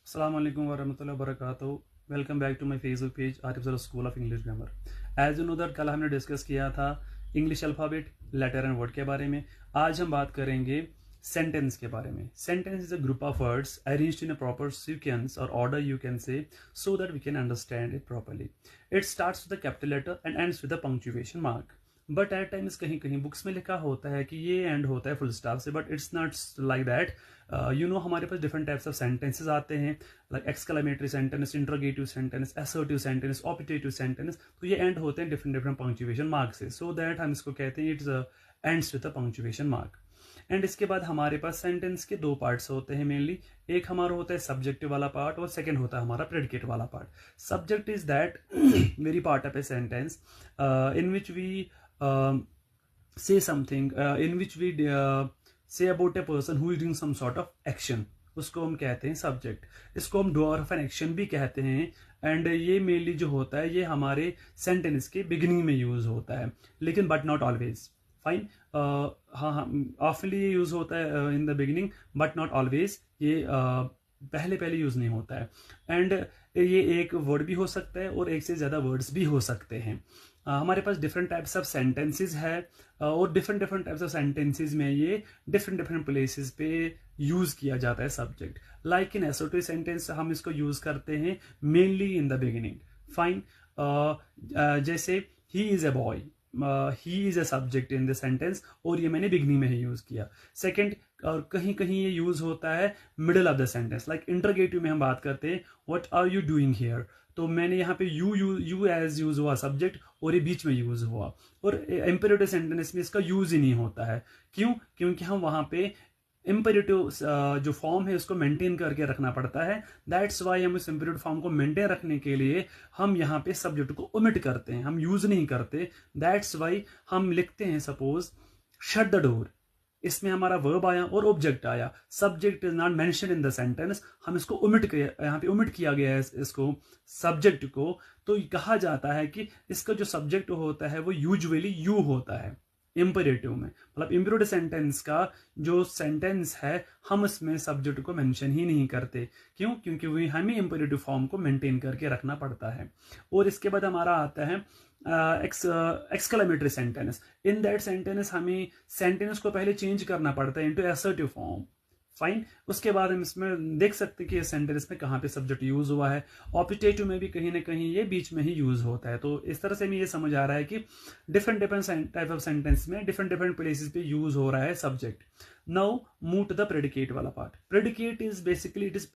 Assalamu alaikum warahmatullahi wabarakatuh. Welcome back to my Facebook page Arif school of English grammar. As you know that कल हमने discuss किया था English alphabet, letter and word के बारे में। आज हम बात करेंगे सेंटेंस के बारे में। Sentence is a group of words arranged in a proper sequence और order you can say, so that we can understand it properly. It starts with the capital letter and ends with the punctuation mark. But at times कहीं कहीं books में लिखा होता है कि ये end होता है फुल स्टॉप से, but it's not like that. हमारे पास डिफरेंट टाइप्स ऑफ सेंटेंसेस आते हैं, like exclamatory sentence, interrogative sentence, assertive sentence, optative sentence. तो ये एंड होते हैं डिफरेंट डिफरेंट पंक्चुएशन मार्क से, सो दैट हम इसको कहते हैं it's ends with a punctuation mark. And इसके बाद हमारे पास सेंटेंस के दो पार्ट्स होते हैं मेनली। एक हमारा होता है सब्जेक्टिव वाला पार्ट और सेकंड होता है हमारा प्रेडिकेट वाला part. Subject is that very part of a sentence in which we say something, in which we say about a person who is doing some sort of action, उसको हम कहते हैं subject. इसको हम डूअर ऑफ एन एक्शन भी कहते हैं। And ये मेनली जो होता है ये हमारे सेंटेंस के बिगिनिंग में यूज होता है, लेकिन बट नॉट ऑलवेज। फाइन, हाँ हाँ, ऑफनली ये यूज होता है इन the beginning, but not always. ये पहले पहले यूज नहीं होता है। एंड ये एक वर्ड भी हो सकता है और एक से ज़्यादा वर्ड्स भी हो सकते हैं। हमारे पास डिफरेंट टाइप्स ऑफ सेंटेंसेस है और different different types of sentences में ये डिफरेंट डिफरेंट प्लेसेस पे यूज किया जाता है subject. Like in assertive sentence हम इसको यूज करते हैं mainly in the beginning. Fine, जैसे he is a boy, he is a subject in the sentence, और ये मैंने बिगिनिंग में ही यूज किया। सेकेंड, और कहीं कहीं ये यूज होता है middle of the sentence. Like interrogative में हम बात करते हैं what are you doing here, तो मैंने यहाँ पे यू एज यूज हुआ सब्जेक्ट और ये बीच में यूज हुआ। और इम्पेरेटिव सेंटेंस में इसका यूज ही नहीं होता है। क्यों? क्योंकि हम वहाँ पे इम्पेरेटिव जो फॉर्म है उसको मेंटेन करके रखना पड़ता है। दैट्स वाई हम इस इम्पेरेटिव फॉर्म को मेंटेन रखने के लिए हम यहाँ पे सब्जेक्ट को ओमिट करते हैं, हम यूज नहीं करते। दैट्स वाई हम लिखते हैं सपोज शट द डोर, इसमें हमारा वर्ब आया और ऑब्जेक्ट आया, subject is not mention in the sentence, हम इसको ओमिट किया, यहाँ पे ओमिट किया गया है इसको सब्जेक्ट को। तो कहा जाता है कि इसका जो सब्जेक्ट होता है वो यूजुअली यू होता है इम्पेरेटिव में। मतलब इम्पेरेटिव सेंटेंस का जो सेंटेंस है हम इसमें सब्जेक्ट को मेंशन ही नहीं करते। क्यों? क्योंकि वही हमें इम्पेरेटिव फॉर्म को मेंटेन करके रखना पड़ता है। और इसके बाद हमारा आता है exclamatory sentence. In that sentence हमें सेंटेंस को पहले चेंज करना पड़ता है इनटू असर्टिव फॉर्म। फाइन, उसके बाद हम इसमें देख सकते हैं कि इस सेंटेंस में कहाँ पे सब्जेक्ट यूज हुआ है। ऑपिटेटिव में भी कहीं ना कहीं ये बीच में ही यूज होता है। तो इस तरह से हमें ये समझ आ रहा है कि different different type of sentence में डिफरेंट डिफरेंट प्लेसेस पे यूज हो रहा है subject. Now move to the predicate वाला part. Predicate is basically it is